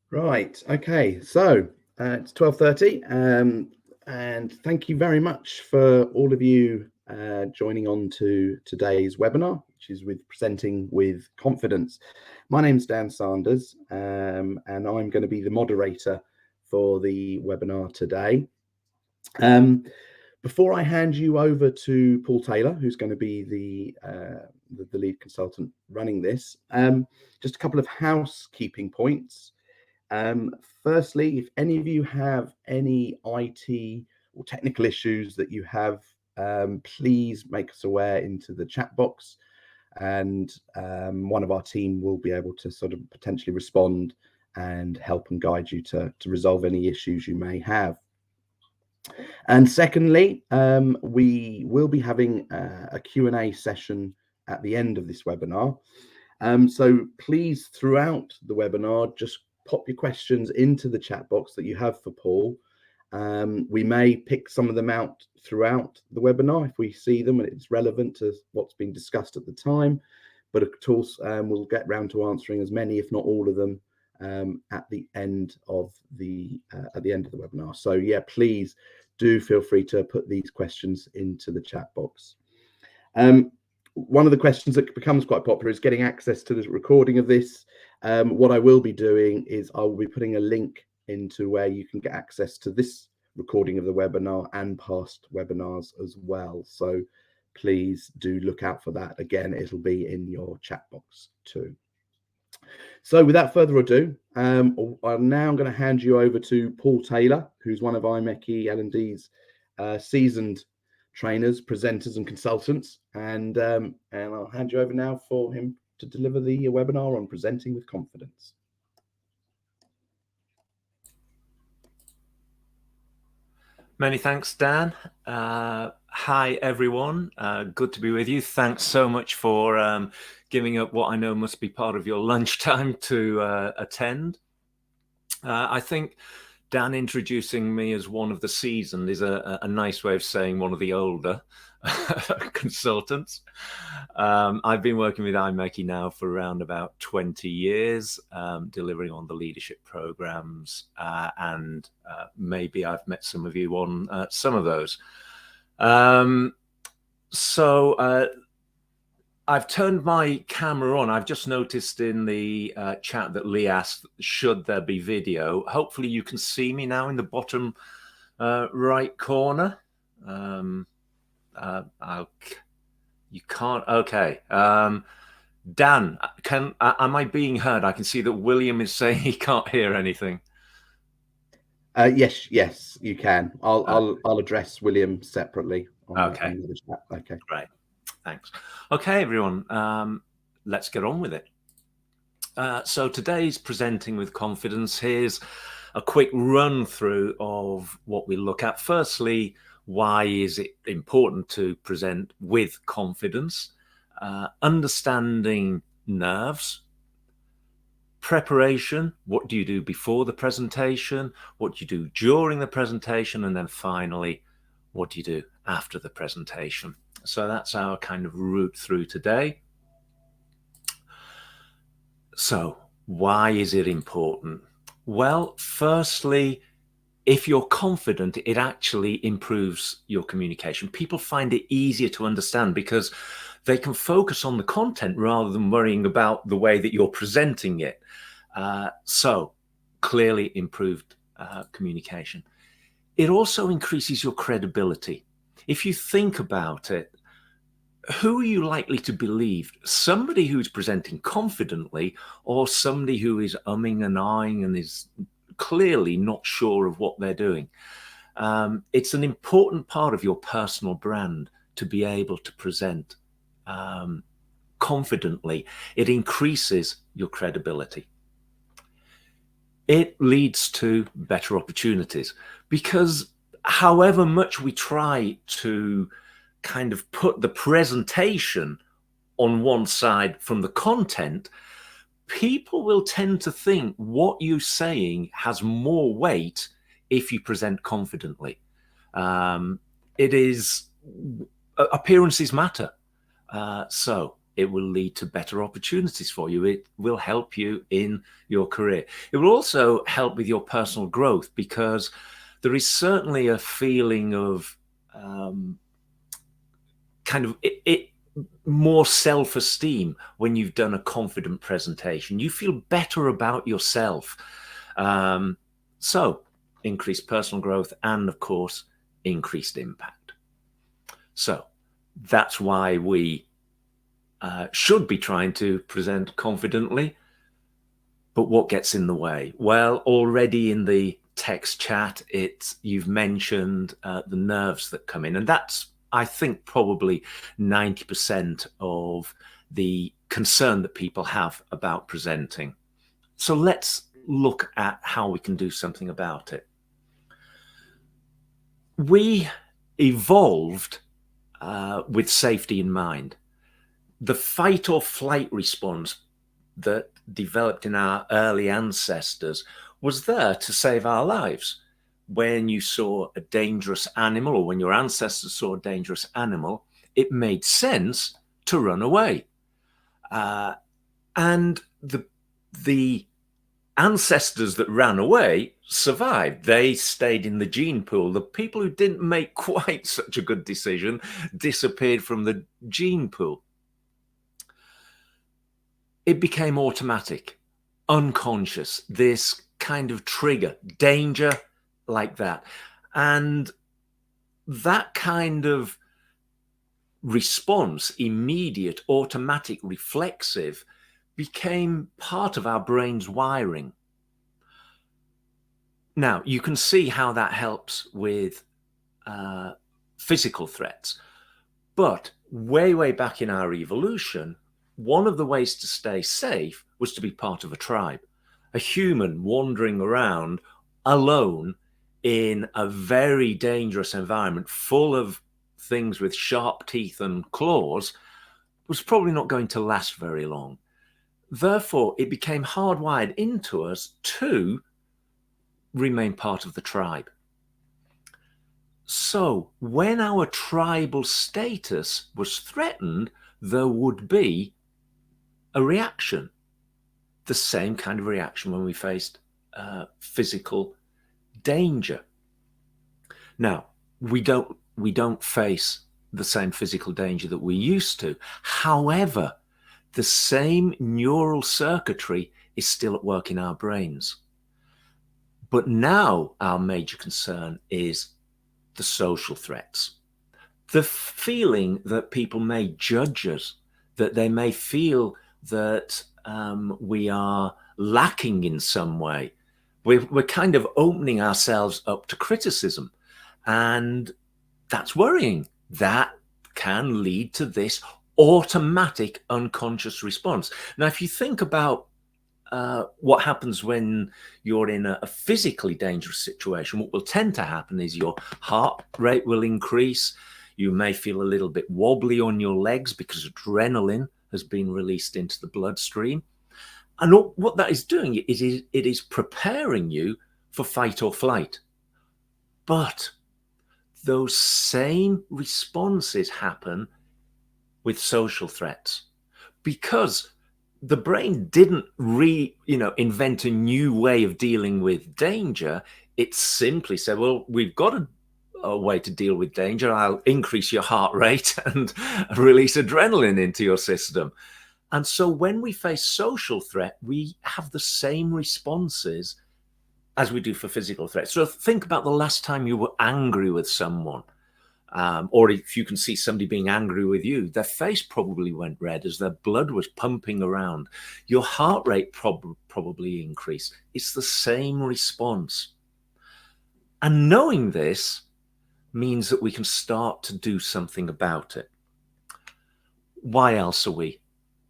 Right. Okay. So it's 12:30, and thank you very much for all of you joining on to today's webinar, which is with presenting with confidence. My name's Dan Sanders, and I'm going to be the moderator for the webinar today. Before I hand you over to Paul Taylor, who's going to be the lead consultant running this, just a couple of housekeeping points. Firstly, if any of you have any IT or technical issues that you have, please make us aware into the chat box, and one of our team will be able to sort of potentially respond and help and guide you to resolve any issues you may have. And secondly, we will be having a Q&A session at the end of this webinar. So please, throughout the webinar, just pop your questions into the chat box that you have for Paul. We may pick some of them out throughout the webinar if we see them and it's relevant to what's been discussed at the time. But of course, we'll get round to answering as many, if not all of them, at the end of the webinar. So yeah, please do feel free to put these questions into the chat box. One of the questions that becomes quite popular is getting access to the recording of this. What I will be doing is I will be putting a link into where you can get access to this recording of the webinar and past webinars as well. So please do look out for that. Again, it'll be in your chat box too. So without further ado, I'm now going to hand you over to Paul Taylor, who's one of IMechE L&D's seasoned trainers, presenters and consultants, and I'll hand you over now for him to deliver the webinar on presenting with confidence. Many thanks, Dan. Hi, everyone. Good to be with you. Thanks so much for giving up what I know must be part of your lunchtime to attend. I think Dan introducing me as one of the seasoned is a nice way of saying one of the older consultants. I've been working with IMechE now for around about 20 years, delivering on the leadership programs, and maybe I've met some of you on some of those. So I've turned my camera on. I've just noticed in the chat that Lee asked, should there be video? Hopefully you can see me now in the bottom right corner. You can't. Okay. Dan, am I being heard? I can see that William is saying he can't hear anything. Yes, you can. I'll address William separately. Okay. On the chat. Okay. Great. Thanks. Okay, everyone. Let's get on with it. So today's presenting with confidence. Here's a quick run through of what we look at. Firstly, why is it important to present with confidence? Understanding nerves. Preparation. What do you do before the presentation? What do you do during the presentation? And then finally, what do you do after the presentation? So that's our kind of route through today. So why is it important? Well, firstly, if you're confident, it actually improves your communication. People find it easier to understand because they can focus on the content rather than worrying about the way that you're presenting it. So clearly improved communication. It also increases your credibility. If you think about it, who are you likely to believe? Somebody who's presenting confidently or somebody who is umming and ahhing and is clearly not sure of what they're doing? It's an important part of your personal brand to be able to present confidently. It increases your credibility. It leads to better opportunities because however much we try to kind of put the presentation on one side from the content, people will tend to think what you're saying has more weight if you present confidently. Appearances matter. So it will lead to better opportunities for you. It will help you in your career. It will also help with your personal growth, because there is certainly a feeling of kind of more self-esteem when you've done a confident presentation. You feel better about yourself. So increased personal growth and, of course, increased impact. So that's why we should be trying to present confidently. But what gets in the way? Well, already in the text chat, you've mentioned the nerves that come in, and that's, I think, probably 90% of the concern that people have about presenting. So let's look at how we can do something about it. We evolved with safety in mind. The fight or flight response that developed in our early ancestors was there to save our lives. When you saw a dangerous animal, or when your ancestors saw a dangerous animal, it made sense to run away. And the ancestors that ran away survived. They stayed in the gene pool. The people who didn't make quite such a good decision disappeared from the gene pool. It became automatic, unconscious, this kind of trigger, danger, like that. And that kind of response, immediate, automatic, reflexive, became part of our brain's wiring. Now, you can see how that helps with physical threats. But way, way back in our evolution, one of the ways to stay safe was to be part of a tribe. A human wandering around alone in a very dangerous environment full of things with sharp teeth and claws was probably not going to last very long. Therefore, it became hardwired into us to remain part of the tribe. So when our tribal status was threatened, there would be a reaction, the same kind of reaction when we faced physical danger. Now, we don't face the same physical danger that we used to. However, the same neural circuitry is still at work in our brains. But now our major concern is the social threats. The feeling that people may judge us, that they may feel that we are lacking in some way. We're kind of opening ourselves up to criticism, and that's worrying. That can lead to this automatic unconscious response. Now, if you think about what happens when you're in a physically dangerous situation, what will tend to happen is your heart rate will increase. You may feel a little bit wobbly on your legs because adrenaline has been released into the bloodstream. And what that is doing is it is preparing you for fight or flight. But those same responses happen with social threats, because the brain didn't invent a new way of dealing with danger. It simply said, well, we've got a way to deal with danger. I'll increase your heart rate and release adrenaline into your system. And so when we face social threat, we have the same responses as we do for physical threats. So think about the last time you were angry with someone, or if you can see somebody being angry with you, their face probably went red as their blood was pumping around. Your heart rate probably increased. It's the same response. And knowing this means that we can start to do something about it. Why else are we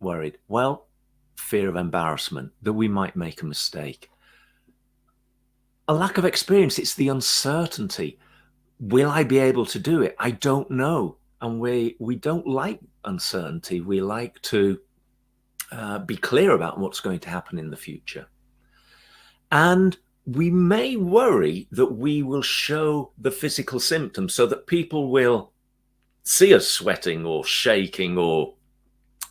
worried? Well, fear of embarrassment, that we might make a mistake. A lack of experience, it's the uncertainty. Will I be able to do it? I don't know. And we don't like uncertainty. We like to be clear about what's going to happen in the future. And we may worry that we will show the physical symptoms so that people will see us sweating or shaking or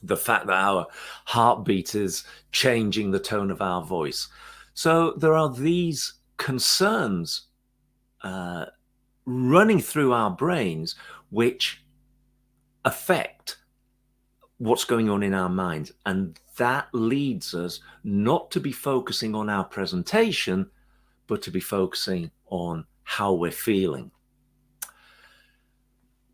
the fact that our heartbeat is changing the tone of our voice. So there are these concerns running through our brains which affect what's going on in our minds. And that leads us not to be focusing on our presentation, but to be focusing on how we're feeling.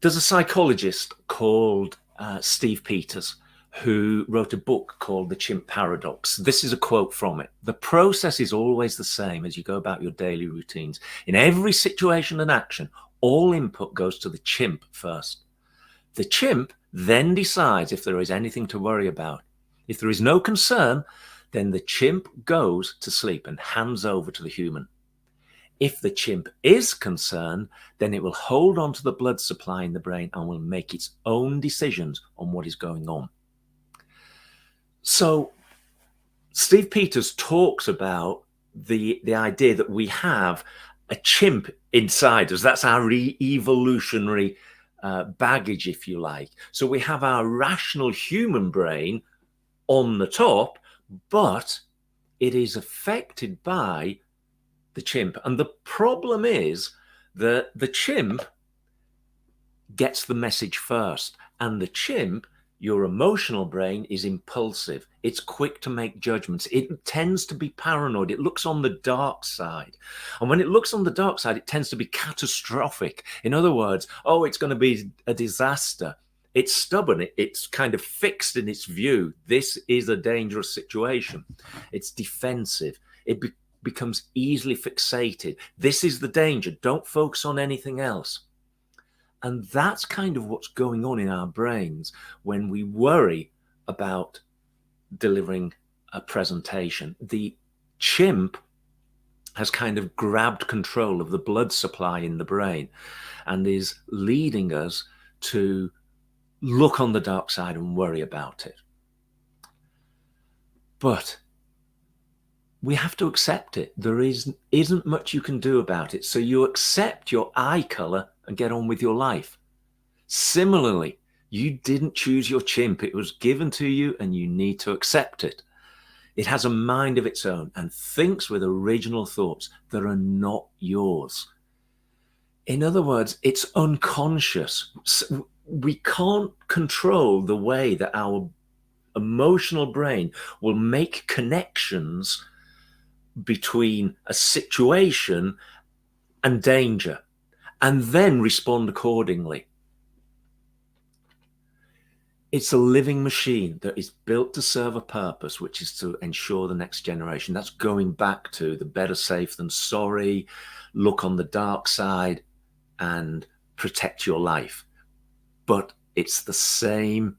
There's a psychologist called Steve Peters who wrote a book called The Chimp Paradox. This is a quote from it. "The process is always the same as you go about your daily routines. In every situation and action, all input goes to the chimp first. The chimp then decides if there is anything to worry about. If there is no concern, then the chimp goes to sleep and hands over to the human. If the chimp is concerned, then it will hold on to the blood supply in the brain and will make its own decisions on what is going on." So Steve Peters talks about the idea that we have a chimp inside us. That's our evolutionary baggage, if you like. So we have our rational human brain on the top, but it is affected by the chimp. And the problem is that the chimp gets the message first. And the chimp, your emotional brain, is impulsive. It's quick to make judgments. It tends to be paranoid. It looks on the dark side. And when it looks on the dark side, it tends to be catastrophic. In other words, oh, it's going to be a disaster. It's stubborn. It's kind of fixed in its view. This is a dangerous situation. It's defensive. It becomes easily fixated. This is the danger. Don't focus on anything else. And that's kind of what's going on in our brains when we worry about delivering a presentation. The chimp has kind of grabbed control of the blood supply in the brain and is leading us to look on the dark side and worry about it. But we have to accept it. There isn't much you can do about it. So you accept your eye color and get on with your life. Similarly, you didn't choose your chimp. It was given to you and you need to accept it. It has a mind of its own and thinks with original thoughts that are not yours. In other words, it's unconscious. We can't control the way that our emotional brain will make connections between a situation and danger and then respond accordingly. It's a living machine that is built to serve a purpose, which is to ensure the next generation. That's going back to the better safe than sorry, look on the dark side and protect your life. But it's the same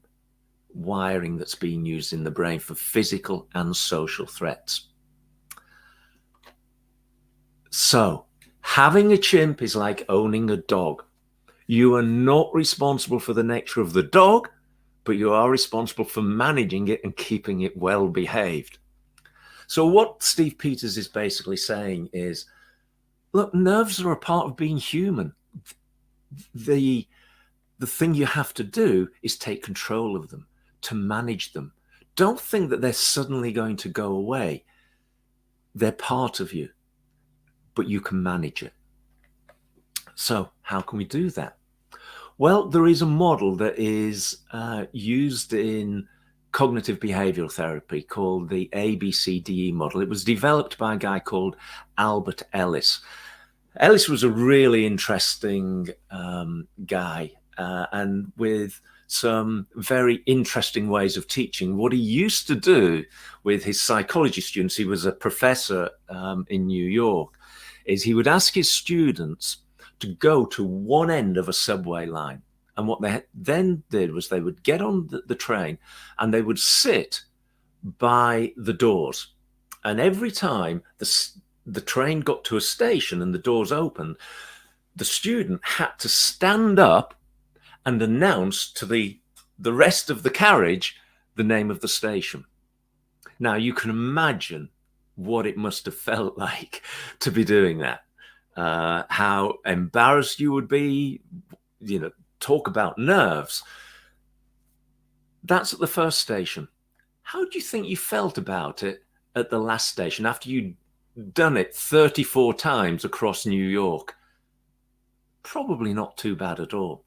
wiring that's being used in the brain for physical and social threats. So having a chimp is like owning a dog. You are not responsible for the nature of the dog, but you are responsible for managing it and keeping it well behaved. So what Steve Peters is basically saying is, look, nerves are a part of being human. The thing you have to do is take control of them, to manage them. Don't think that they're suddenly going to go away. They're part of you, but you can manage it. So how can we do that? Well, there is a model that is used in cognitive behavioral therapy called the ABCDE model. It was developed by a guy called Albert Ellis. Ellis was a really interesting guy and with some very interesting ways of teaching. What he used to do with his psychology students, he was a professor in New York, is he would ask his students to go to one end of a subway line. And what they then did was they would get on the train and they would sit by the doors. And every time the train got to a station and the doors opened, the student had to stand up and announce to the rest of the carriage the name of the station. Now, you can imagine what it must have felt like to be doing that. How embarrassed you would be, talk about nerves. That's at the first station. How do you think you felt about it at the last station after you'd done it 34 times across New York? Probably not too bad at all.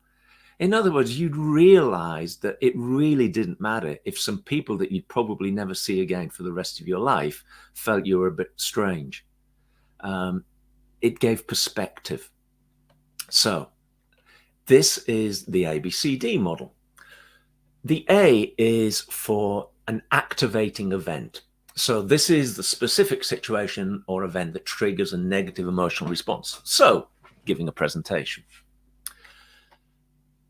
In other words, you'd realize that it really didn't matter if some people that you'd probably never see again for the rest of your life felt you were a bit strange. It gave perspective. So this is the ABCD model. The A is for an activating event. So this is the specific situation or event that triggers a negative emotional response. So giving a presentation.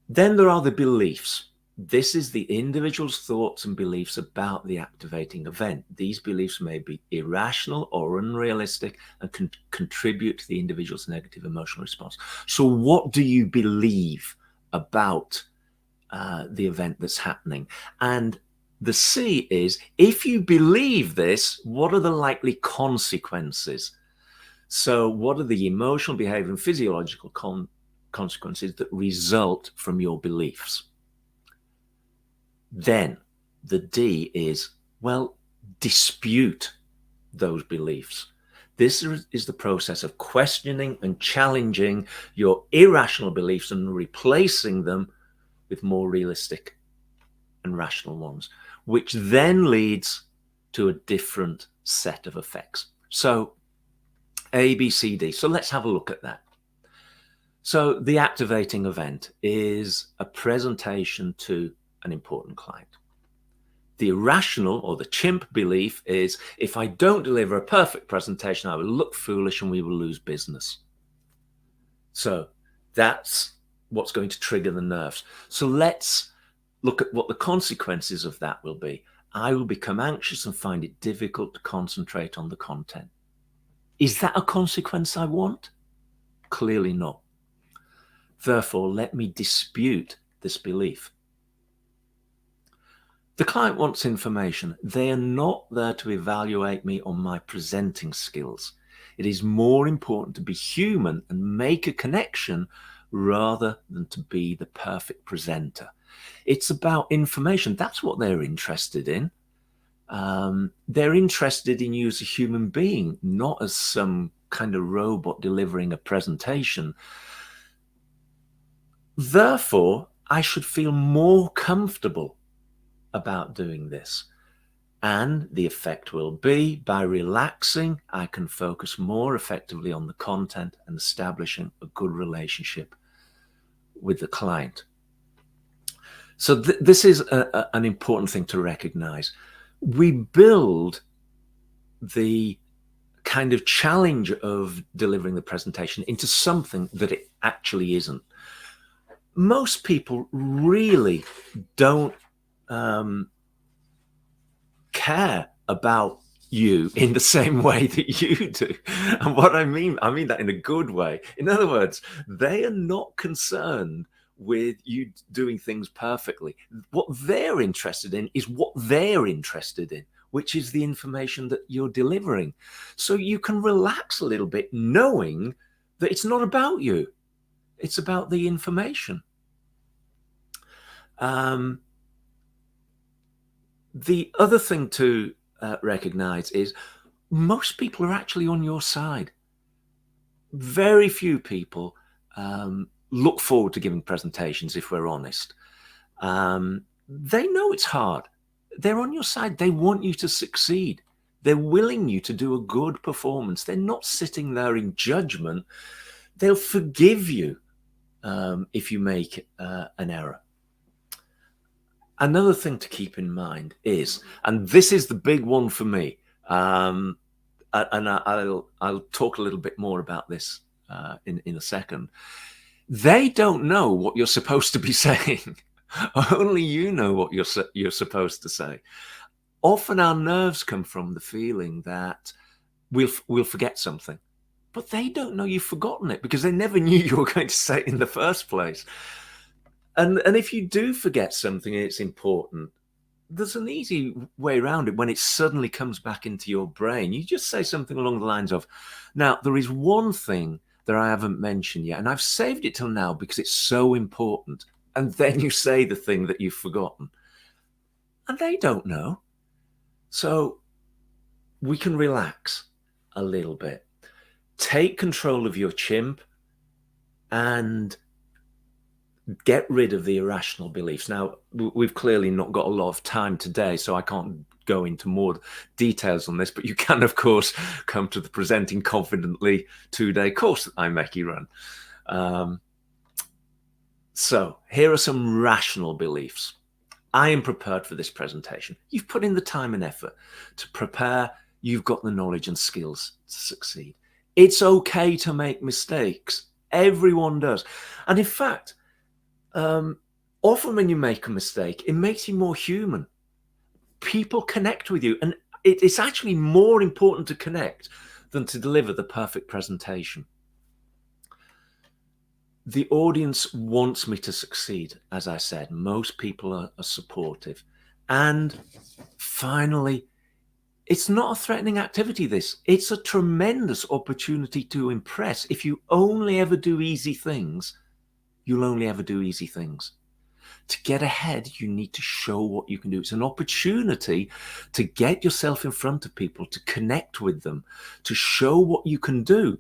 Then there are the beliefs. This is the individual's thoughts and beliefs about the activating event. These beliefs may be irrational or unrealistic and can contribute to the individual's negative emotional response. So what do you believe about the event that's happening? And the C is, if you believe this, what are the likely consequences? So what are the emotional, behavior, and physiological consequences that result from your beliefs? Then the D is, well, dispute those beliefs. This is the process of questioning and challenging your irrational beliefs and replacing them with more realistic and rational ones, which then leads to a different set of effects. So A, B, C, D. So let's have a look at that. So the activating event is a presentation to an important client. The irrational or the chimp belief is, if I don't deliver a perfect presentation, I will look foolish and we will lose business. So that's what's going to trigger the nerves. So let's look at what the consequences of that will be. I will become anxious and find it difficult to concentrate on the content. Is that a consequence I want? Clearly not. Therefore, let me dispute this belief. The client wants information. They are not there to evaluate me on my presenting skills. It is more important to be human and make a connection rather than to be the perfect presenter. It's about information. That's what they're interested in. They're interested in you as a human being, not as some kind of robot delivering a presentation. Therefore, I should feel more comfortable about doing this. And the effect will be, by relaxing, I can focus more effectively on the content and establishing a good relationship with the client. So this is an important thing to recognize. We build the kind of challenge of delivering the presentation into something that it actually isn't. Most people really don't care about you in the same way that you do. And what I mean that in a good way. In other words, they are not concerned with you doing things perfectly. What they're interested in is what they're interested in, which is the information that you're delivering. So you can relax a little bit knowing that it's not about you. It's about the information. The other thing to recognize is most people are actually on your side. Very few people look forward to giving presentations, if we're honest. They know it's hard. They're on your side. They want you to succeed. They're willing you to do a good performance. They're not sitting there in judgment. They'll forgive you if you make an error. Another thing to keep in mind is, and this is the big one for me, and I'll talk a little bit more about this in a second. They don't know what you're supposed to be saying. Only you know what you're supposed to say. Often our nerves come from the feeling that we'll forget something, but they don't know you've forgotten it because they never knew you were going to say it in the first place. And if you do forget something and it's important, there's an easy way around it when it suddenly comes back into your brain. You just say something along the lines of, now, there is one thing that I haven't mentioned yet, and I've saved it till now because it's so important. And then you say the thing that you've forgotten. and they don't know. So we can relax a little bit. Take control of your chimp and get rid of the irrational beliefs. Now, we've clearly not got a lot of time today, so I can't go into more details on this, but you can, of course, come to the Presenting Confidently 2-day course that IMechE run. So here are some rational beliefs. I am prepared for this presentation. You've put in the time and effort to prepare. You've got the knowledge and skills to succeed. It's okay to make mistakes. Everyone does. And in fact, often when you make a mistake, it makes you more human. People connect with you. And it's actually more important to connect than to deliver the perfect presentation. The audience wants me to succeed. As I said, most people are supportive. And finally, it's not a threatening activity, this. It's a tremendous opportunity to impress. If you only ever do easy things, you'll only ever do easy things. To get ahead, you need to show what you can do. It's an opportunity to get yourself in front of people, to connect with them, to show what you can do.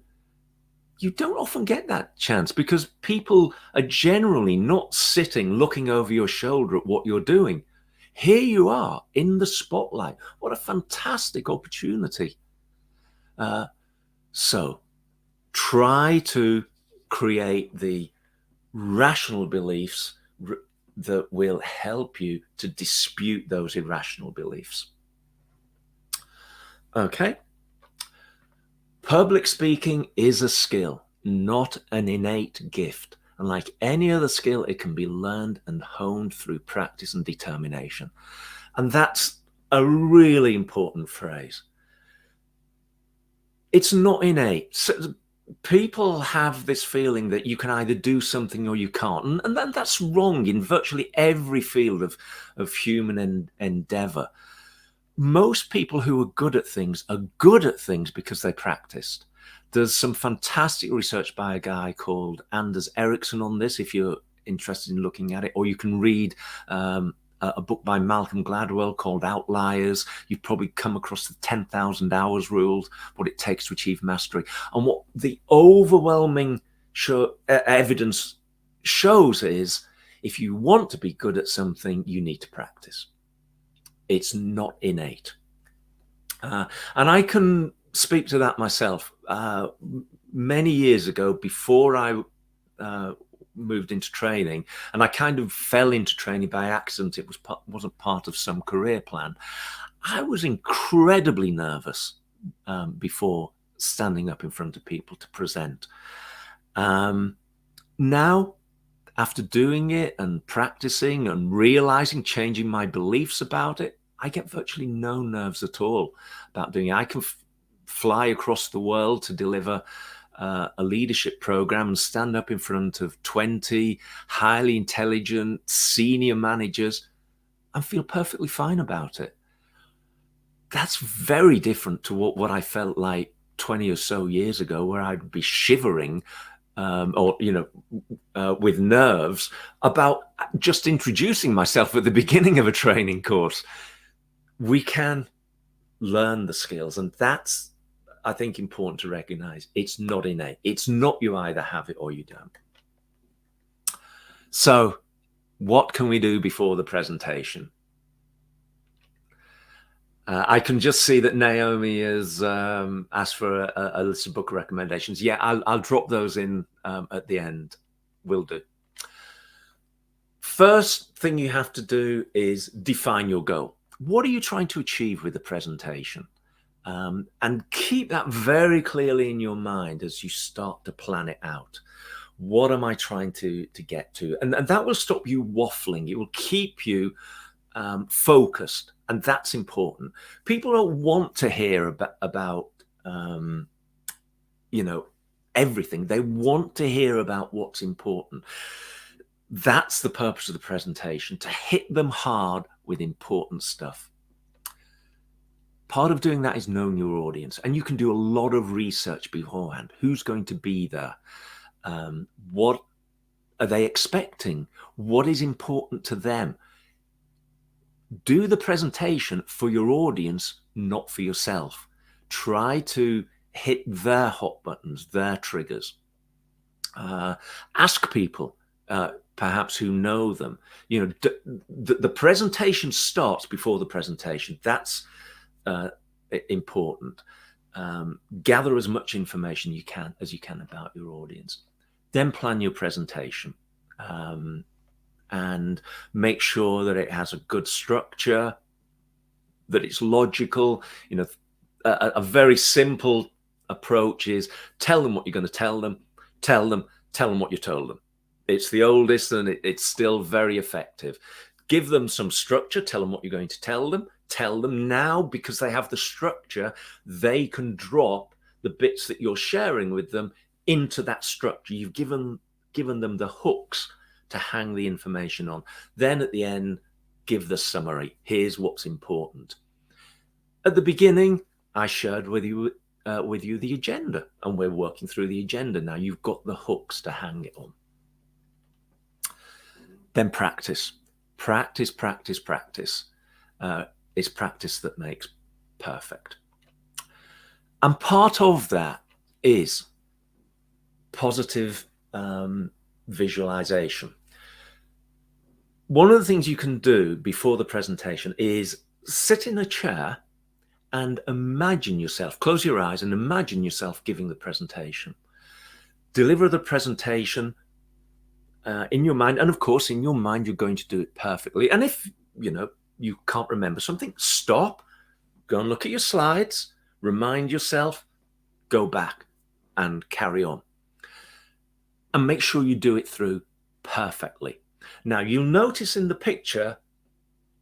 You don't often get that chance because people are generally not sitting looking over your shoulder at what you're doing. Here you are in the spotlight. What a fantastic opportunity. So try to create the rational beliefs that will help you to dispute those irrational beliefs. Okay. Public speaking is a skill, not an innate gift. And like any other skill, it can be learned and honed through practice and determination. And that's a really important phrase. It's not innate. So people have this feeling that you can either do something or you can't. And that's wrong in virtually every field of human endeavor. Most people who are good at things because they practiced. There's some fantastic research by a guy called Anders Ericsson on this, if you're interested in looking at it, or you can read a book by Malcolm Gladwell called Outliers. You've probably come across the 10,000 hours rule, what it takes to achieve mastery. And what the overwhelming evidence shows is if you want to be good at something, you need to practice. It's not innate. And I can speak to that myself. Many years ago, before I moved into training, and I kind of fell into training by accident. It wasn't part of some career plan. I was incredibly nervous before standing up in front of people to present. Now, after doing it and practicing and realizing, changing my beliefs about it, I get virtually no nerves at all about doing it. I can fly across the world to deliver a leadership program and stand up in front of 20 highly intelligent senior managers and feel perfectly fine about it. That's very different to what I felt like 20 or so years ago, where I'd be shivering with nerves about just introducing myself at the beginning of a training course. We can learn the skills, and that's, I think, important to recognize. It's not innate. It's not you either have it or you don't. So what can we do before the presentation? I can just see that Naomi has asked for a list of book recommendations. Yeah, I'll drop those in at the end. Will do. First thing you have to do is define your goal. What are you trying to achieve with the presentation? And keep that very clearly in your mind as you start to plan it out. What am I trying to get to? And that will stop you waffling. It will keep you focused, and that's important. People don't want to hear about everything. They want to hear about what's important. That's the purpose of the presentation, to hit them hard with important stuff. Part of doing that is knowing your audience, and you can do a lot of research beforehand. Who's going to be there? What are they expecting? What is important to them? Do the presentation for your audience, not for yourself. Try to hit their hot buttons, their triggers. Ask people, perhaps who know them. The presentation starts before the presentation. That's important. Gather as much information as you can about your audience. Then plan your presentation. And make sure that it has a good structure, that it's logical. A very simple approach is tell them what you're going to tell them, tell them what you told them. It's the oldest, and it's still very effective. Give them some structure, tell them what you're going to tell them now, because they have the structure, they can drop the bits that you're sharing with them into that structure. You've given them the hooks to hang the information on. Then at the end, give the summary. Here's what's important. At the beginning, I shared with you the agenda, and we're working through the agenda now. You've got the hooks to hang it on. Then practice. Practice, practice, practice. It's practice that makes perfect. And part of that is positive visualization. One of the things you can do before the presentation is sit in a chair and imagine yourself, close your eyes and imagine yourself giving the presentation. Deliver the presentation in your mind. And of course, in your mind, you're going to do it perfectly. And if, you can't remember something, stop, go and look at your slides, remind yourself, go back and carry on. And make sure you do it through perfectly. Now, you'll notice in the picture,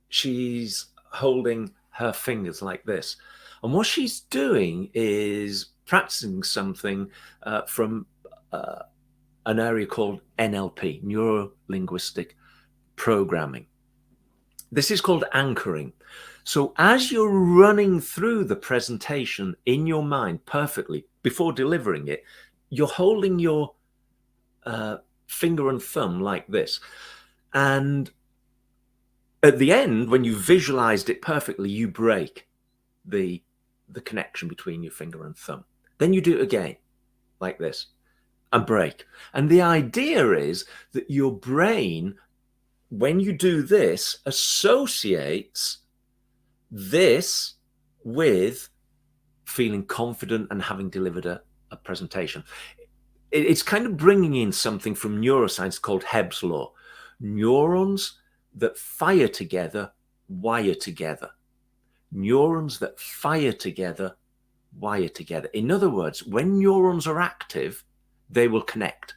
she's holding her fingers like this. And what she's doing is practicing something from an area called NLP, neuro-linguistic programming. This is called anchoring. So as you're running through the presentation in your mind perfectly before delivering it, you're holding your finger and thumb like this. And at the end, when you visualized it perfectly, you break the connection between your finger and thumb. Then you do it again, like this, and break. And the idea is that your brain, when you do this, associates this with feeling confident and having delivered a presentation. It's kind of bringing in something from neuroscience called Hebb's law. Neurons that fire together, wire together. Neurons that fire together, wire together. In other words, when neurons are active, they will connect.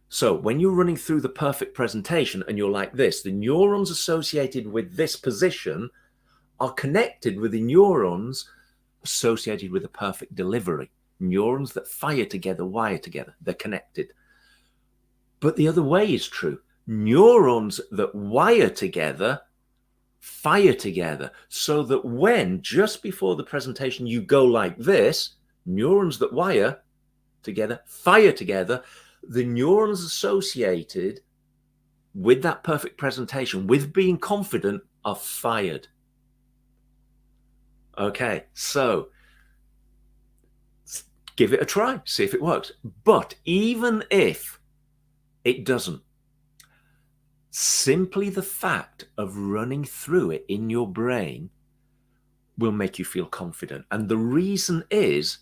So when you're running through the perfect presentation and you're like this, the neurons associated with this position are connected with the neurons associated with a perfect delivery. Neurons that fire together, wire together. They're connected. But the other way is true. Neurons that wire together, fire together, so that when, just before the presentation, you go like this, neurons that wire together, fire together, the neurons associated with that perfect presentation, with being confident, are fired. Okay, so give it a try, see if it works. But even if it doesn't, simply the fact of running through it in your brain will make you feel confident. And the reason is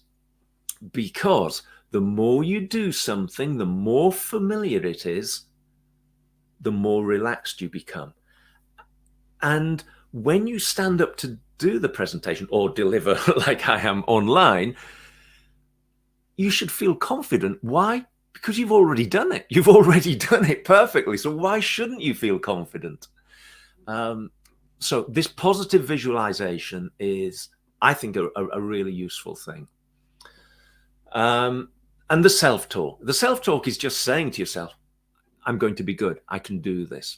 because the more you do something, the more familiar it is, the more relaxed you become. And when you stand up to do the presentation or deliver like I am online, you should feel confident. Why? Because you've already done it. You've already done it perfectly. So why shouldn't you feel confident? So this positive visualization is, I think, a really useful thing. And the self-talk. The self-talk is just saying to yourself, I'm going to be good. I can do this.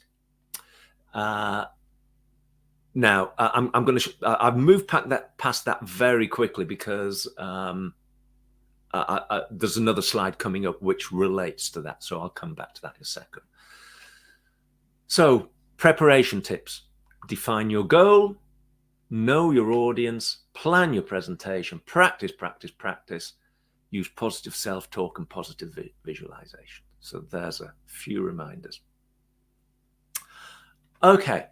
Now, I'm going to. I've moved past that very quickly because there's another slide coming up which relates to that. So I'll come back to that in a second. So preparation tips. define your goal, know your audience, plan your presentation, practice, practice, practice, use positive self-talk and positive visualization. So there's a few reminders. Okay,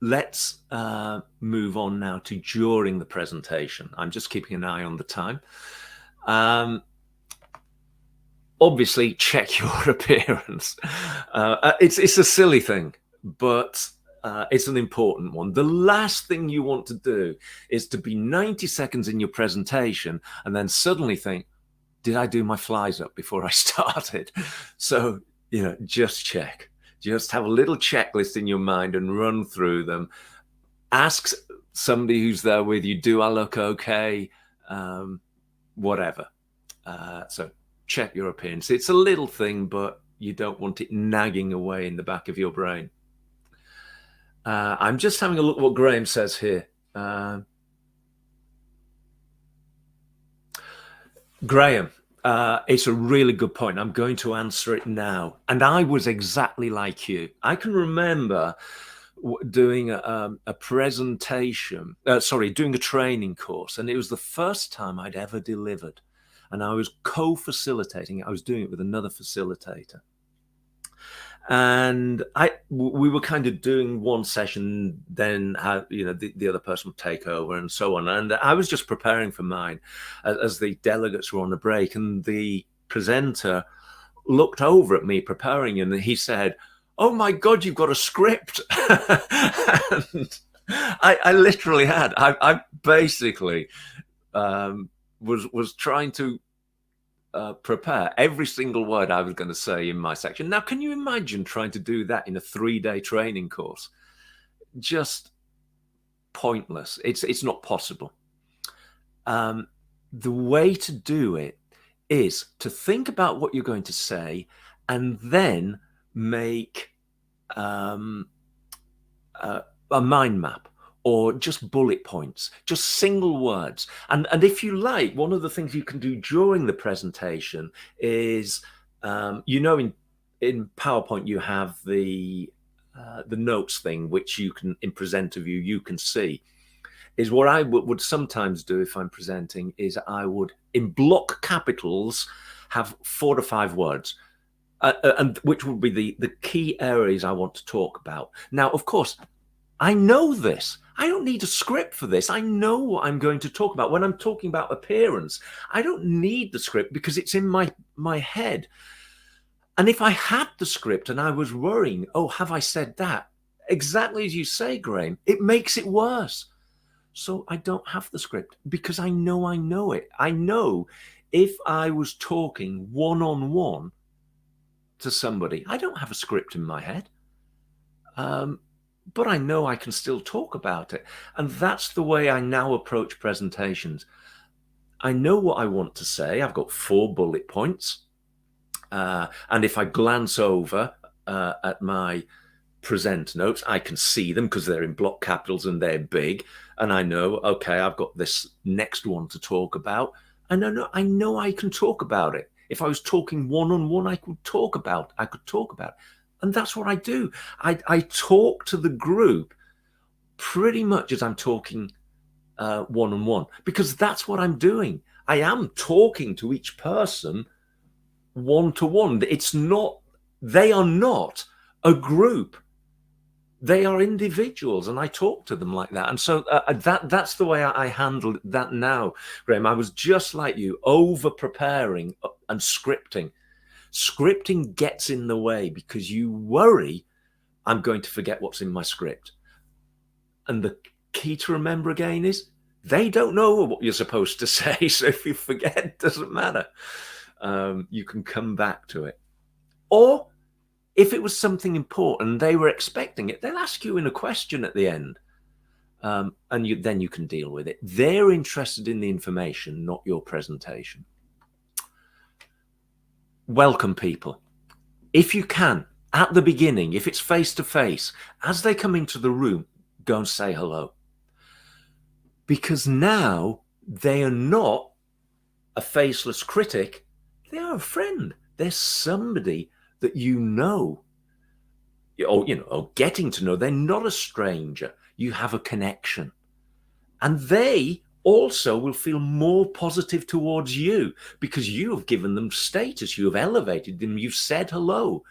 let's move on now to during the presentation. I'm just keeping an eye on the time. Obviously, check your appearance. It's a silly thing, but it's an important one. The last thing you want to do is to be 90 seconds in your presentation and then suddenly think, did I do my flies up before I started? So, just check. Just have a little checklist in your mind and run through them. Ask somebody who's there with you, do I look okay? Whatever. So check your appearance. It's a little thing, but you don't want it nagging away in the back of your brain. I'm just having a look at what Graham says here. Graham, it's a really good point. I'm going to answer it now. And I was exactly like you. I can remember doing a presentation, doing a training course. And it was the first time I'd ever delivered. And I was co-facilitating. I was doing it with another facilitator. And we were kind of doing one session, then the other person would take over and so on. And I was just preparing for mine as the delegates were on a break. And the presenter looked over at me preparing, and he said, "Oh my God, you've got a script." And I literally had. I basically was trying to prepare every single word I was going to say in my section. Now, can you imagine trying to do that in a 3-day training course? Just pointless. It's not possible. The way to do it is to think about what you're going to say and then make a mind map, or just bullet points, just single words. And if you like, one of the things you can do during the presentation is, in PowerPoint, you have the notes thing, which you can, in presenter view, you can see. Is what I would sometimes do if I'm presenting is I would, in block capitals, have 4 to 5 words, and which would be the key areas I want to talk about. Now, of course, I know this. I don't need a script for this. I know what I'm going to talk about. When I'm talking about appearance, I don't need the script because it's in my head. And if I had the script and I was worrying, oh, have I said that? Exactly as you say, Graham, it makes it worse. So I don't have the script because I know it. I know if I was talking one-on-one to somebody, I don't have a script in my head. But I know I can still talk about it. And that's the way I now approach presentations. I know what I want to say. I've got 4 bullet points. And if I glance over at my present notes, I can see them because they're in block capitals and they're big. And I know, okay, I've got this next one to talk about. And I know I can talk about it. If I was talking one-on-one, I could talk about it. And that's what I do. I talk to the group pretty much as I'm talking one-on-one, because that's what I'm doing. I am talking to each person one-to-one. They are not a group. They are individuals, and I talk to them like that. And so that's the way I handle that now, Graham. I was just like you, over-preparing and scripting. Scripting gets in the way because you worry, I'm going to forget what's in my script. And the key to remember again is they don't know what you're supposed to say. So if you forget, it doesn't matter. You can come back to it. Or if it was something important, they were expecting it, they'll ask you in a question at the end. And then you can deal with it. They're interested in the information, not your presentation. Welcome people. If you can, at the beginning, if it's face-to-face, as they come into the room, go and say hello. Because now they are not a faceless critic, they are a friend. They're somebody that you know. or getting to know. They're not a stranger. You have a connection. And they also will feel more positive towards you because you have given them status. You have elevated them. You've said hello.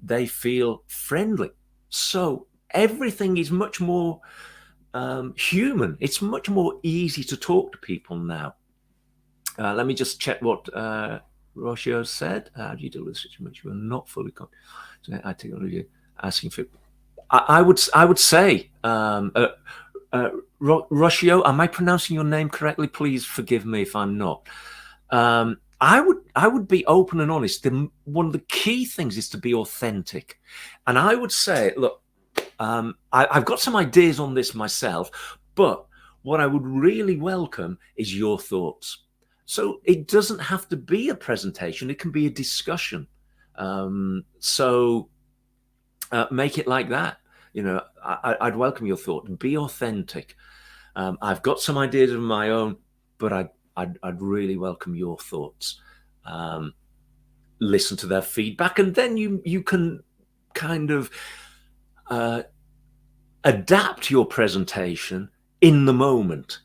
They feel friendly. So everything is much more human. It's much more easy to talk to people now. Let me just check what Rocio said. How do you deal with a situation you are not fully confident? I take it asking for. I would say, Rocio, am I pronouncing your name correctly? Please forgive me if I'm not. I would be open and honest. One of the key things is to be authentic, and I would say, look, I've got some ideas on this myself, but what I would really welcome is your thoughts. So it doesn't have to be a presentation; it can be a discussion. So make it like that. I'd welcome your thought. Be authentic. I've got some ideas of my own, but I'd really welcome your thoughts. Listen to their feedback, and then you can kind of adapt your presentation in the moment.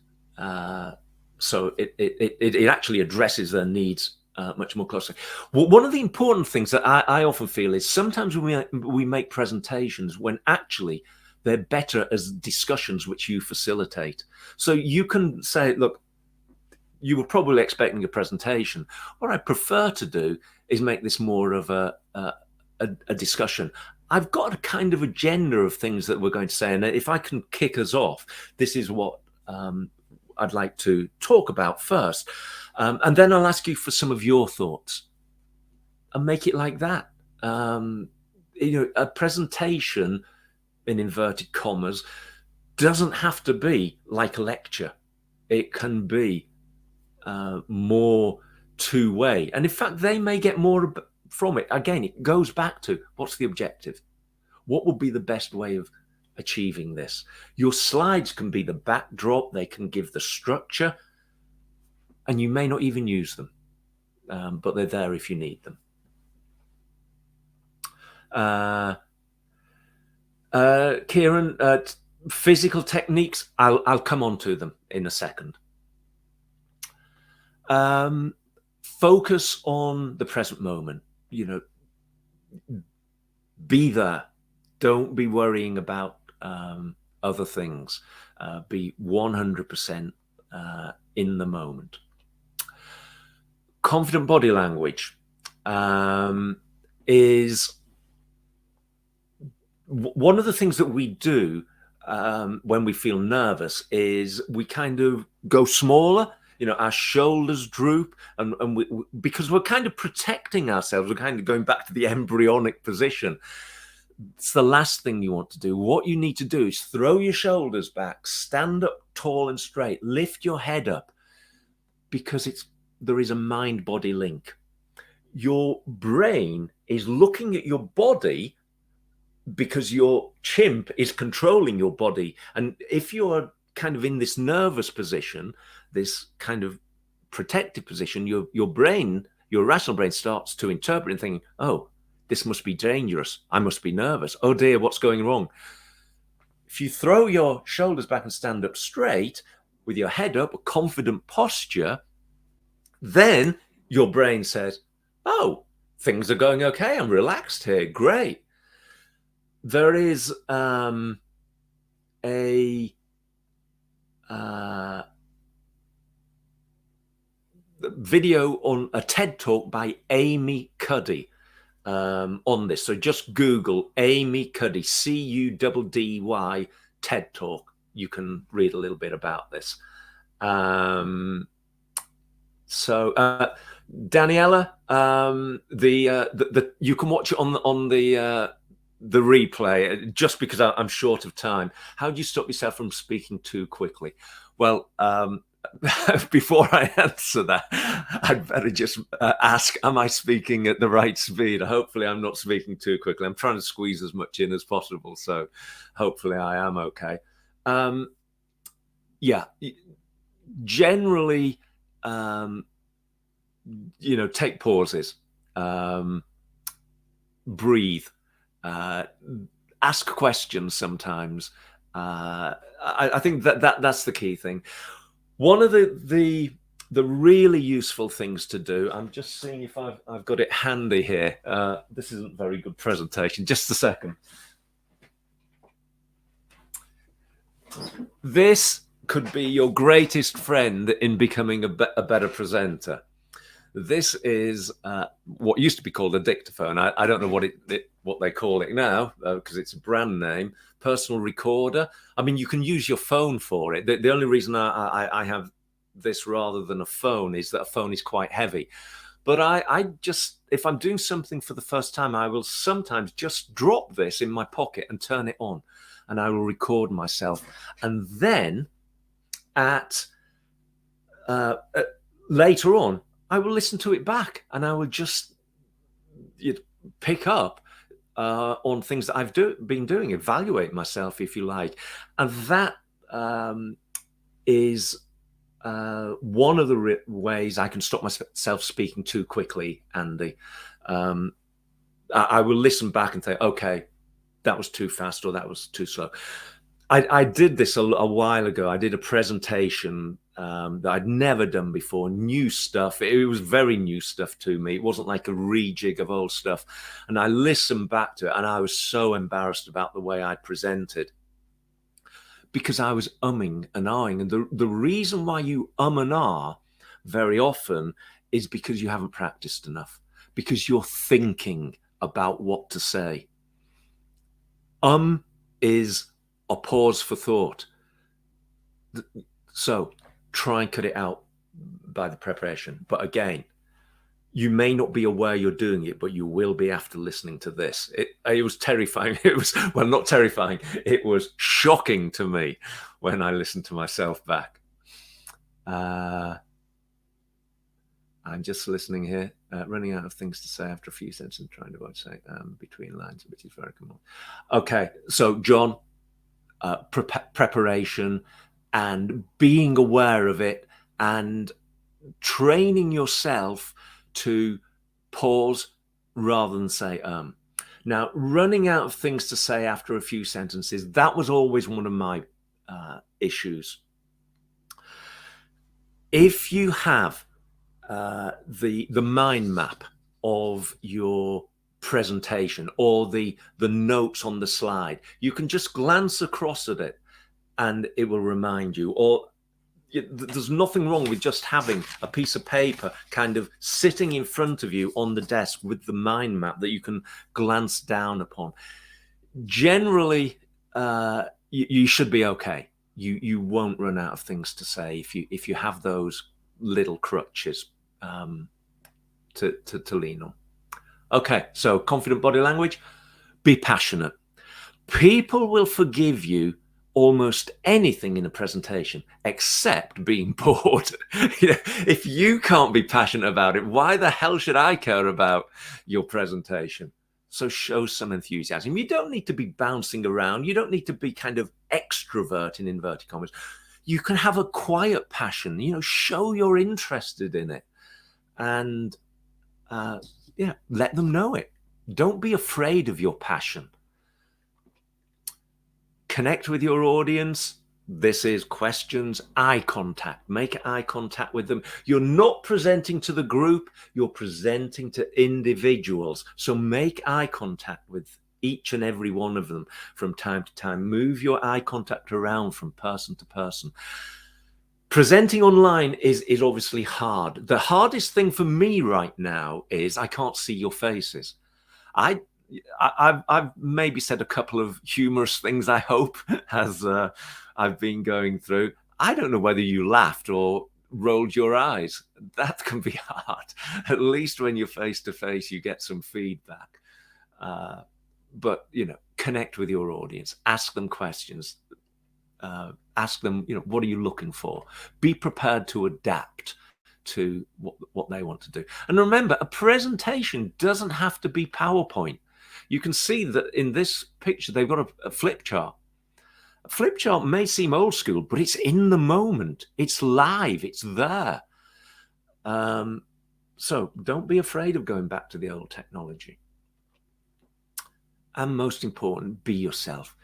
So it actually addresses their needs much more closely. Well, one of the important things that I often feel is sometimes we make presentations when actually they're better as discussions which you facilitate. So you can say, look, you were probably expecting a presentation. What I prefer to do is make this more of a discussion. I've got a kind of agenda of things that we're going to say, and if I can kick us off, this is what I'd like to talk about first. And then I'll ask you for some of your thoughts and make it like that. A presentation, in inverted commas, doesn't have to be like a lecture. It can be more two-way. And in fact, they may get more from it. Again, it goes back to what's the objective? What would be the best way of achieving this? Your slides can be the backdrop. They can give the structure. And you may not even use them, but they're there if you need them. Kieran, physical techniques, I'll come on to them in a second. Focus on the present moment. Be there. Don't be worrying about other things. Be 100% in the moment. Confident body language is one of the things that we do when we feel nervous is we kind of go smaller. Our shoulders droop, and because we're kind of protecting ourselves, we're kind of going back to the embryonic position. It's the last thing you want to do. What you need to do is throw your shoulders back, stand up tall and straight, lift your head up, because there is a mind-body link. Your brain is looking at your body because your chimp is controlling your body. And if you're kind of in this nervous position, this kind of protective position, your brain, your rational brain starts to interpret and thinking, oh, this must be dangerous. I must be nervous. Oh dear, what's going wrong? If you throw your shoulders back and stand up straight with your head up, a confident posture, then your brain says, oh, things are going okay. I'm relaxed here. Great. There is a video on a TED Talk by IMechE on this. So just Google IMechE, CUDDY TED Talk. You can read a little bit about this. So Daniela, you can watch it on the replay, just because I'm short of time. How do you stop yourself from speaking too quickly? Well, before I answer that, I'd better just ask, am I speaking at the right speed? Hopefully I'm not speaking too quickly. I'm trying to squeeze as much in as possible, so hopefully I am okay. Yeah, generally, take pauses, breathe. Ask questions sometimes. I think that's the key thing. One of the really useful things to do, I'm just seeing if I've got it handy here. This isn't very good presentation. Just a second. This could be your greatest friend in becoming a better presenter. This is what used to be called a dictaphone. I don't know what they call it now, because it's a brand name. Personal recorder. I mean, you can use your phone for it. The only reason I have this rather than a phone is that a phone is quite heavy. But I just, if I'm doing something for the first time, I will sometimes just drop this in my pocket and turn it on, and I will record myself. And then later on, I will listen to it back, and I will just pick up on things that I've been doing, evaluate myself, if you like. And that is one of the ways I can stop myself speaking too quickly, Andy. I will listen back and say, okay, that was too fast or that was too slow. I did this a while ago. I did a presentation that I'd never done before, new stuff. It was very new stuff to me. It wasn't like a rejig of old stuff. And I listened back to it, and I was so embarrassed about the way I presented, because I was umming and ahhing. And the reason why you and ah very often is because you haven't practiced enough, because you're thinking about what to say. Is a pause for thought. So try and cut it out by the preparation. But again, you may not be aware you're doing it, but you will be after listening to this. It was terrifying. It was, well, not terrifying. It was shocking to me when I listened to myself back. I'm just listening here, running out of things to say after a few sentences and trying to avoid saying between lines, which is very common. Okay, so John, preparation and being aware of it and training yourself to pause rather than say Now, running out of things to say after a few sentences, that was always one of my issues. If you have the mind map of your presentation or the notes on the slide, you can just glance across at it and it will remind you. Or there's nothing wrong with just having a piece of paper kind of sitting in front of you on the desk with the mind map that you can glance down upon. Generally, you should be okay. You won't run out of things to say if you have those little crutches to lean on. Okay, so confident body language, be passionate. People will forgive you almost anything in a presentation except being bored. If you can't be passionate about it, why the hell should I care about your presentation? So show some enthusiasm. You don't need to be bouncing around. You don't need to be kind of extrovert in inverted commas. You can have a quiet passion, show you're interested in it, and let them know it. Don't be afraid of your passion. Connect with your audience. This is questions, eye contact. Make eye contact with them. You're not presenting to the group, you're presenting to individuals. So make eye contact with each and every one of them from time to time. Move your eye contact around from person to person. Presenting online is obviously hard. The hardest thing for me right now is I can't see your faces. I've maybe said a couple of humorous things, I hope, as I've been going through. I don't know whether you laughed or rolled your eyes. That can be hard. At least when you're face to face, you get some feedback. But, connect with your audience. Ask them questions. Ask them, what are you looking for? Be prepared to adapt to what they want to do. And remember, a presentation doesn't have to be PowerPoint. You can see that in this picture, they've got a flip chart. A flip chart may seem old school, but it's in the moment. It's live. It's there. So don't be afraid of going back to the old technology. And most important, be yourself.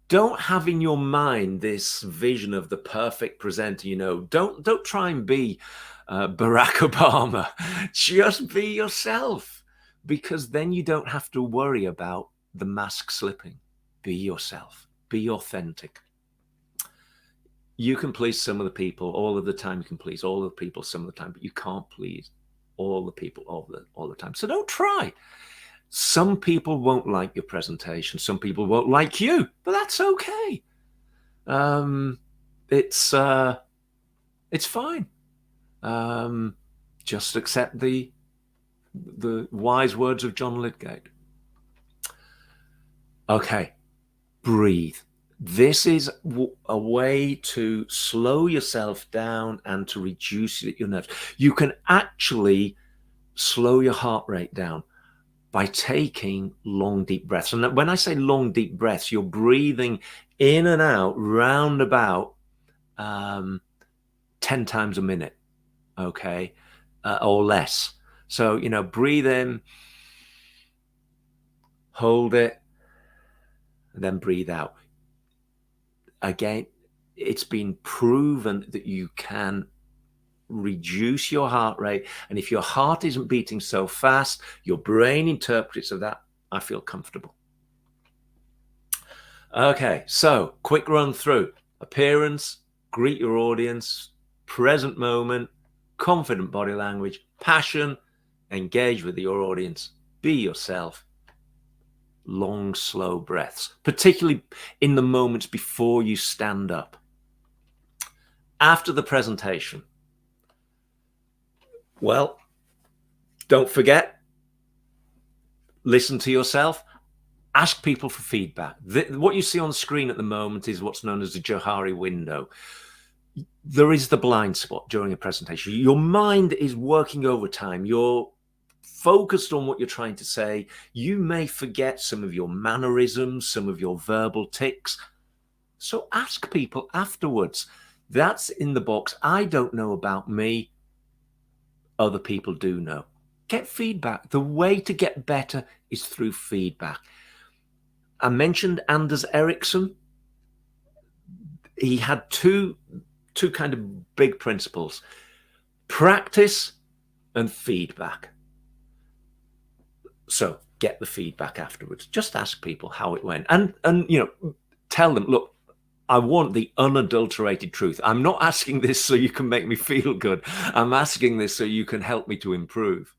Don't have in your mind this vision of the perfect presenter. Don't try and be Barack Obama. Just be yourself, because then you don't have to worry about the mask slipping. Be yourself. Be authentic. You can please some of the people all of the time. You can please all of the people some of the time, but you can't please all the people all the time. So don't try. Some people won't like your presentation. Some people won't like you, but that's okay. It's fine. Just accept the wise words of John Lydgate. Okay, breathe. This is a way to slow yourself down and to reduce your nerves. You can actually slow your heart rate down by taking long, deep breaths. And when I say long, deep breaths, you're breathing in and out round about 10 times a minute, okay, or less. So, breathe in, hold it, and then breathe out. Again, it's been proven that you can reduce your heart rate. And if your heart isn't beating so fast, your brain interprets of that, I feel comfortable. Okay, so quick run through. Appearance, greet your audience, present moment, confident body language, passion, engage with your audience, be yourself, long, slow breaths, particularly in the moments before you stand up. After the presentation, well, don't forget, listen to yourself, ask people for feedback. What you see on screen at the moment is what's known as the Johari window. There is the blind spot during a presentation. Your mind is working overtime. You're focused on what you're trying to say. You may forget some of your mannerisms, some of your verbal tics. So ask people afterwards. That's in the box. I don't know about me. Other people do know. Get feedback. The way to get better is through feedback. I mentioned Anders Ericsson. He had two kind of big principles: practice and feedback. So get the feedback afterwards. Just ask people how it went, and tell them, look, I want the unadulterated truth. I'm not asking this so you can make me feel good. I'm asking this so you can help me to improve.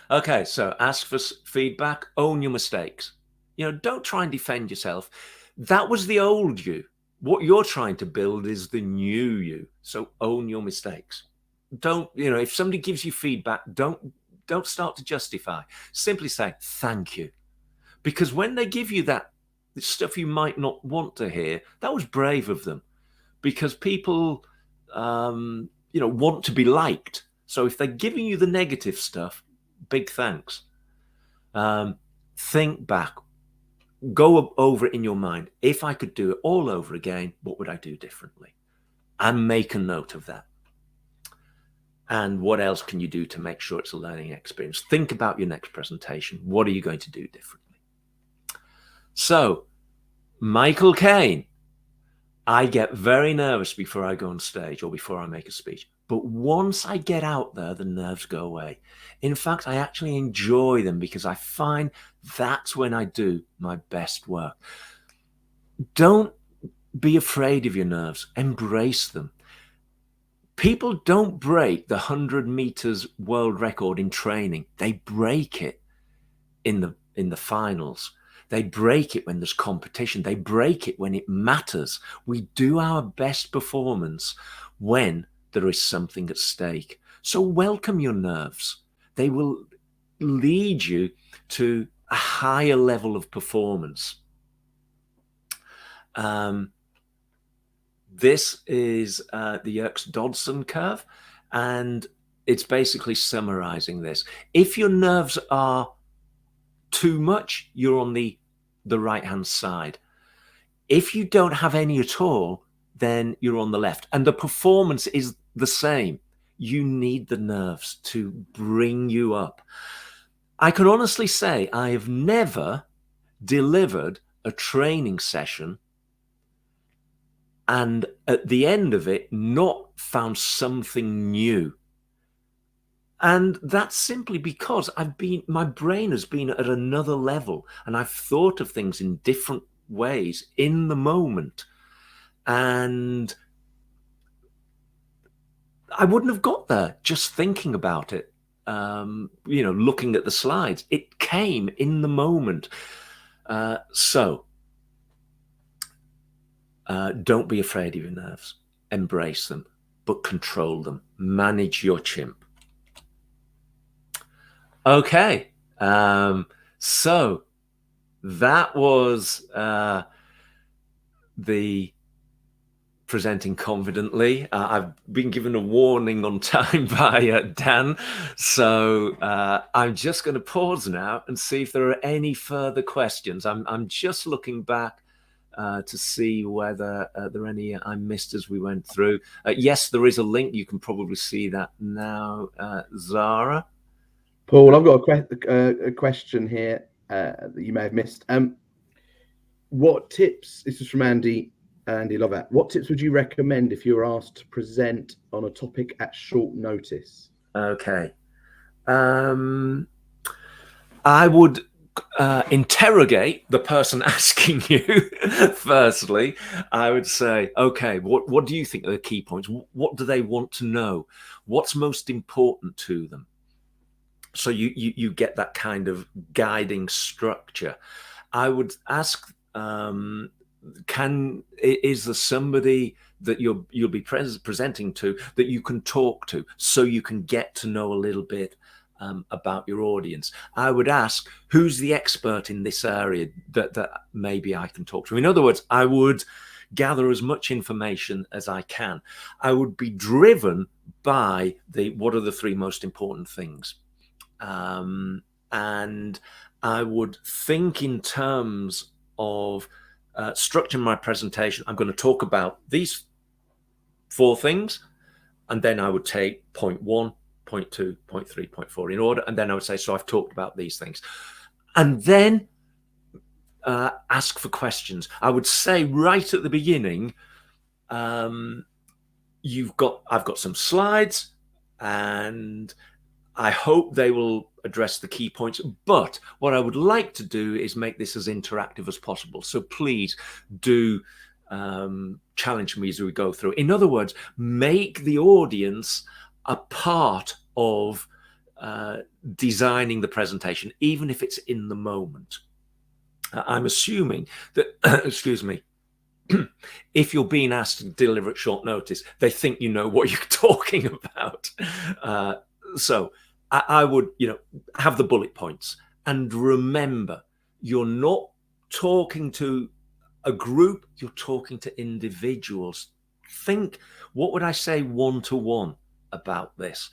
Okay, so ask for feedback, own your mistakes. Don't try and defend yourself. That was the old you. What you're trying to build is the new you. So own your mistakes. Don't, if somebody gives you feedback, don't start to justify. Simply say, thank you. Because when they give you that stuff you might not want to hear, that was brave of them. Because people, want to be liked. So if they're giving you the negative stuff, big thanks. Think back. Go over it in your mind. If I could do it all over again, what would I do differently? And make a note of that. And what else can you do to make sure it's a learning experience? Think about your next presentation. What are you going to do differently? So, Michael Caine. I get very nervous before I go on stage or before I make a speech. But once I get out there, the nerves go away. In fact, I actually enjoy them because I find that's when I do my best work. Don't be afraid of your nerves. Embrace them. People don't break the 100 meters world record in training. They break it in the finals. They break it when there's competition. They break it when it matters. We do our best performance when there is something at stake. So welcome your nerves. They will lead you to a higher level of performance. This is the Yerkes-Dodson curve, and it's basically summarizing this. If your nerves are too much, you're on the right-hand side. If you don't have any at all, then you're on the left. And the performance is the same. You need the nerves to bring you up. I can honestly say I have never delivered a training session and at the end of it not found something new. And that's simply because my brain has been at another level, and I've thought of things in different ways in the moment. And I wouldn't have got there just thinking about it, looking at the slides. It came in the moment. So don't be afraid of your nerves. Embrace them, but control them. Manage your chimp. Okay. So that was the presenting confidently. I've been given a warning on time by Dan. So I'm just going to pause now and see if there are any further questions. I'm just looking back to see whether there are any I missed as we went through. Yes, there is a link. You can probably see that now, Zara. Paul, I've got a question here that you may have missed. What tips, this is from Andy Lovat, what tips would you recommend if you were asked to present on a topic at short notice? Okay. I would interrogate the person asking you. Firstly, I would say, okay, what do you think are the key points? What do they want to know? What's most important to them? So you get that kind of guiding structure. I would ask, is there somebody that you'll be presenting to that you can talk to, so you can get to know a little bit about your audience? I would ask, who's the expert in this area that maybe I can talk to? In other words, I would gather as much information as I can. I would be driven by what are the three most important things. And I would think in terms of structuring my presentation. I'm going to talk about these 4 things, and then I would take point 1, point 2, point 3, point 4 in order, and then I would say, so I've talked about these things. And then ask for questions. I would say right at the beginning, I've got some slides, and I hope they will address the key points. But what I would like to do is make this as interactive as possible. So please do challenge me as we go through. In other words, make the audience a part of designing the presentation, even if it's in the moment. I'm assuming that, excuse me, if you're being asked to deliver at short notice, they think you know what you're talking about. So I would, have the bullet points, and remember, you're not talking to a group, you're talking to individuals. Think, what would I say one-to-one about this?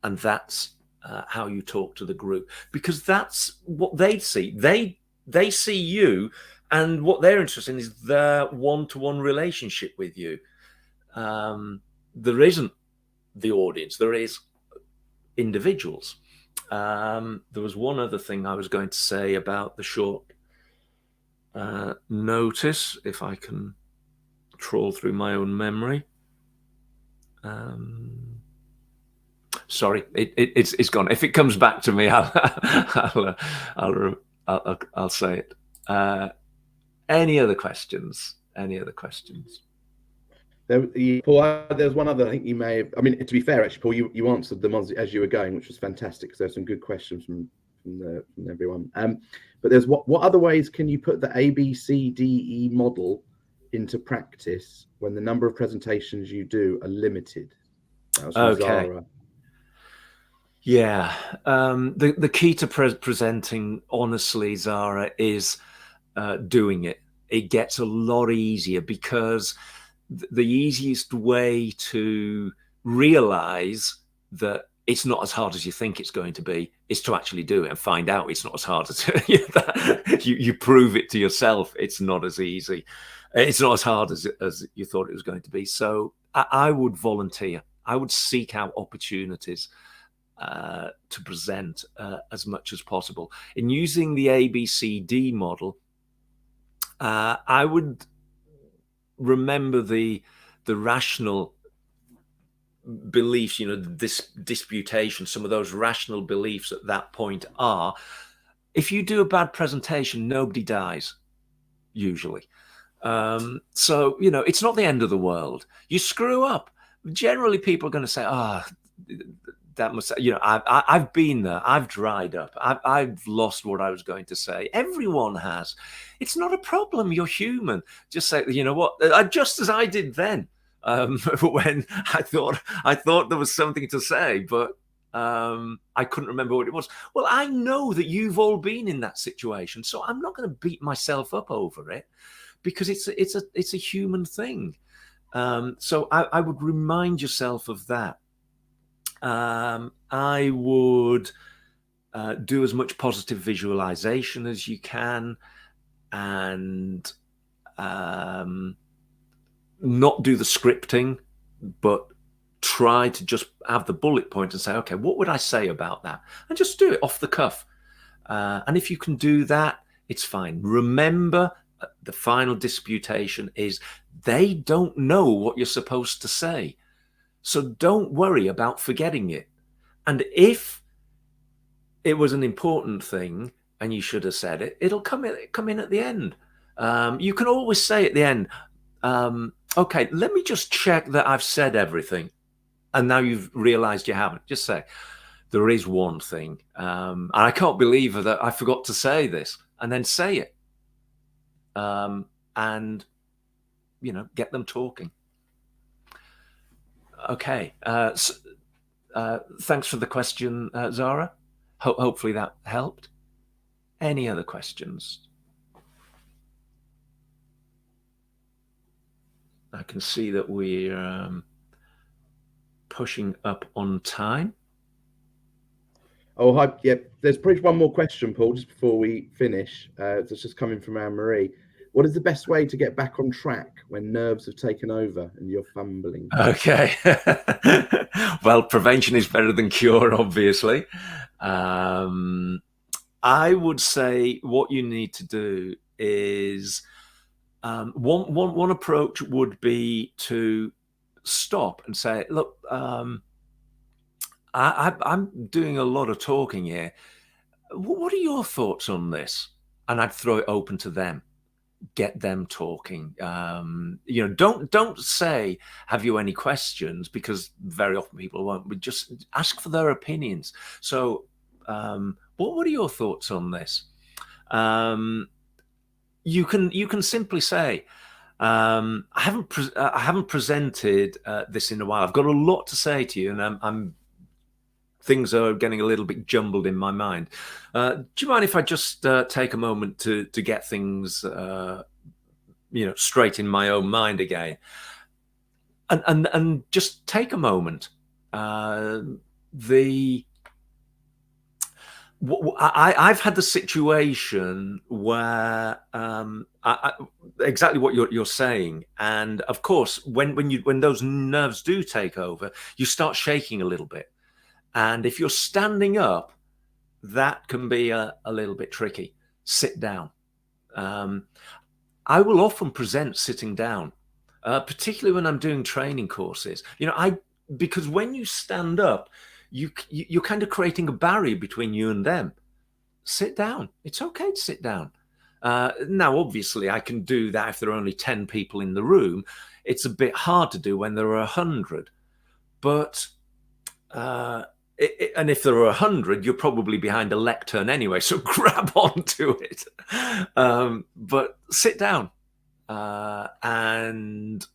And that's how you talk to the group, because that's what they see. They see you, and what they're interested in is their one-to-one relationship with you. There isn't the audience, there is individuals. There was one other thing I was going to say about the short notice, if I can trawl through my own memory. Sorry, it's gone. If it comes back to me, I'll say it. Any other questions? Paul, there's one other. I think you may have. I mean, to be fair, actually, Paul, you answered them as you were going, which was fantastic. Because there's some good questions from everyone. But there's what other ways can you put the ABCDE model into practice when the number of presentations you do are limited? That was from Zara. Yeah, the key to presenting honestly, Zara, is doing it. It gets a lot easier, because the easiest way to realize that it's not as hard as you think it's going to be is to actually do it and find out it's not as hard as you prove it to yourself. It's not as easy. It's not as hard as you thought it was going to be. So I would volunteer. I would seek out opportunities to present as much as possible. In using the ABCD model, I would remember the rational beliefs, this disputation, some of those rational beliefs at that point are, if you do a bad presentation, nobody dies, usually. So, it's not the end of the world. You screw up. Generally, people are going to say, that must, I've been there. I've dried up. I've lost what I was going to say. Everyone has. It's not a problem. You're human. Just say, you know what, just as I did then, when I thought there was something to say, but I couldn't remember what it was. Well, I know that you've all been in that situation, so I'm not going to beat myself up over it, because it's a human thing. So I would remind yourself of that. I would do as much positive visualization as you can, and not do the scripting, but try to just have the bullet point and say, okay, what would I say about that? And just do it off the cuff. And if you can do that, it's fine. Remember, the final disputation is they don't know what you're supposed to say. So don't worry about forgetting it. And if it was an important thing and you should have said it, it'll come in at the end. You can always say at the end, okay, let me just check that I've said everything. And now you've realized you haven't. Just say, there is one thing. And I can't believe that I forgot to say this. And then say it. And, get them talking. Okay. Thanks for the question, Zara. Hopefully that helped. Any other questions? I can see that we're pushing up on time. Oh, hi. Yeah, there's probably one more question, Paul, just before we finish. That's just coming from Anne-Marie. What is the best way to get back on track when nerves have taken over and you're fumbling? Okay. Well, prevention is better than cure, obviously. I would say what you need to do is one approach would be to stop and say, look, I'm doing a lot of talking here. What are your thoughts on this? And I'd throw it open to them. Get them talking. Don't say, have you any questions? Because very often people won't. But just ask for their opinions. So, what are your thoughts on this? You can simply say, I haven't presented this in a while. I've got a lot to say to you, and things are getting a little bit jumbled in my mind. Do you mind if I just take a moment to get things, straight in my own mind again, and just take a moment. I've had the situation where exactly what you're saying, and of course, when those nerves do take over, you start shaking a little bit. And if you're standing up, that can be a little bit tricky. Sit down. I will often present sitting down, particularly when I'm doing training courses. Because when you stand up, you're kind of creating a barrier between you and them. Sit down. It's okay to sit down. Now, obviously, I can do that if there are only 10 people in the room. It's a bit hard to do when there are 100. But and if there are 100, you're probably behind a lectern anyway, so grab onto it. But sit down, and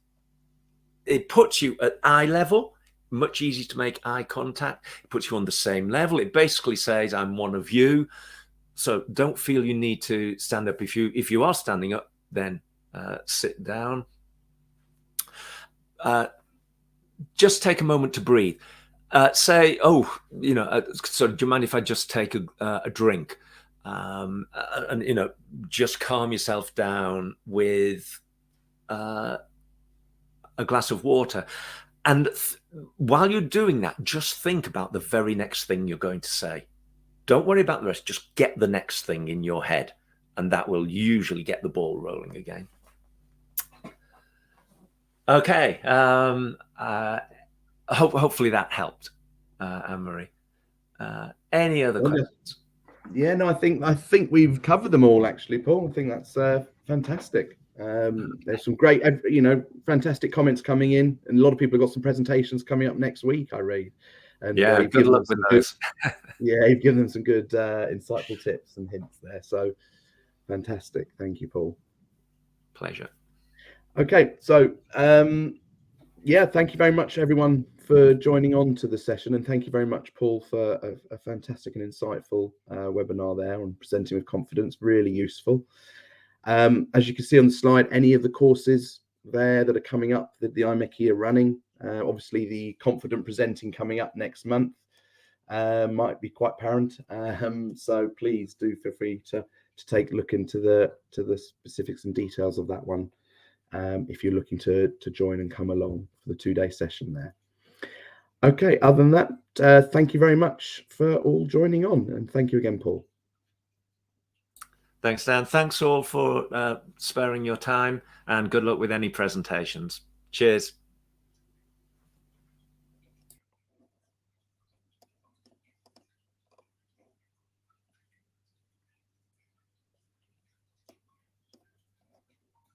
it puts you at eye level. Much easier to make eye contact. It puts you on the same level. It basically says, I'm one of you. So don't feel you need to stand up. If you are standing up, then sit down. Just take a moment to breathe. Say, so do you mind if I just take a drink? And just calm yourself down with a glass of water. And while you're doing that, just think about the very next thing you're going to say. Don't worry about the rest. Just get the next thing in your head, and that will usually get the ball rolling again. Okay. Hopefully that helped, Anne-Marie. Any other questions? Yeah, no, I think we've covered them all, actually, Paul. I think that's fantastic. There's some great, fantastic comments coming in, and a lot of people have got some presentations coming up next week, I read. And yeah, good luck with those. Yeah, you've given them some good, insightful tips and hints there. So fantastic. Thank you, Paul. Pleasure. Okay, so yeah, thank you very much, everyone, for joining on to the session, and thank you very much, Paul, for a fantastic and insightful webinar there on presenting with confidence. Really useful. As you can see on the slide, any of the courses there that are coming up that the IMechE are running, obviously the confident presenting coming up next month might be quite apparent. So please do feel free to take a look into the specifics and details of that one. If you're looking to join and come along for the 2-day session there. Okay, other than that, thank you very much for all joining on, and thank you again, Paul. Thanks, Dan. Thanks all for sparing your time, and good luck with any presentations. Cheers.